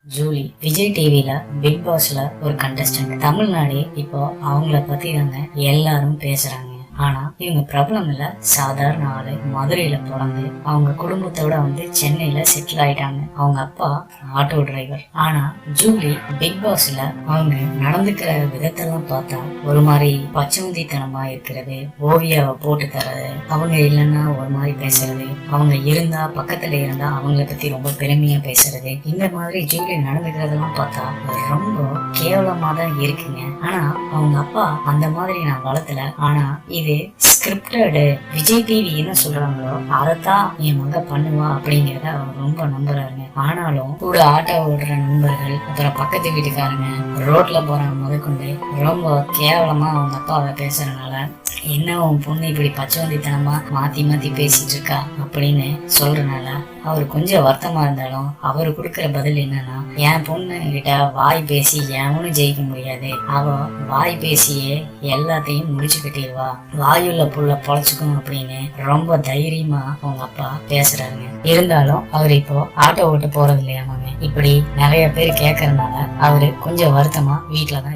Julie Vijay டிவில big பாஸ்ல ஒரு கண்டஸ்டன்ட். தமிழ்நாடு இப்போ அவங்கள பத்தி தாங்க எல்லாரும் பேசுறாங்க. ஆனா இவங்க பிரபலம் இல்ல, சாதாரண ஆளு. மதுரையில பிறந்து அவங்க குடும்பத்தோட சென்னையில செட்டில் ஆயிட்டாங்க. அவங்க அப்பா ஆட்டோ டிரைவர். ஆனா ஜூலி பிக் பாஸ்ல அவங்க நடந்துக்கிற விதத்தெல்லாம் பார்த்தா ஒரு மாதிரி பச்சமுந்தித்தனமா இருக்கிறது, ஓவியாவை போட்டு தர்றது, அவங்க இல்லைன்னா ஒரு மாதிரி பேசுறது, அவங்க இருந்தா பக்கத்துல இருந்தா அவங்கள பத்தி ரொம்ப பெருமையா பேசுறது, இந்த மாதிரி ஜூலி நடந்துக்கிறதெல்லாம் பார்த்தா ரொம்ப கேவலமா தான் இருக்குங்க. ஆனா அவங்க அப்பா அந்த மாதிரி நான் வளர்த்தல. ஆனா இது ஸ்கிரிப்டடு, விஜய் டிவி என்ன சொல்றாங்களோ அதைத்தான் என் மக பண்ணுவா அப்படிங்கறத அவர் ரொம்ப நம்புறாருங்க. ஆனாலும் கூட ஆட்டோ ஓடுற நண்பர்கள், அப்புறம் பக்கத்து வீட்டுக்காரங்க, ரோட்ல போறவங்க முதற்கொண்டு ரொம்ப கேவலமா அவங்க அப்பாவை பேசுறதுனால, என்ன உன் பொண்ணு இப்படி பச்சவந்தித்தனமா மாத்தி மாத்தி பேசிட்டு இருக்கா அப்படின்னு சொல்றதுனால அவரு கொஞ்சம் வருத்தமா இருந்தாலும் அவரு கொடுக்கற பதில் என்னன்னா, என் பொண்ணு கிட்ட வாய் பேசி எவனும் ஜெயிக்க முடியாது, அவ வாய் பேசியே எல்லாத்தையும் முடிச்சு கட்டிடுவா, வாயுள்ள புள்ள பொழைச்சுக்கும் அப்படின்னு ரொம்ப தைரியமா அவங்க அப்பா பேசுறாருங்க. இருந்தாலும் அவர் இப்போ ஆட்டோ ஓட்டு போறது இல்லையாமாங்க. இப்படி நிறைய பேர் கேட்கறதுனால அவரு கொஞ்சம் வருத்தமா வீட்டுலதான்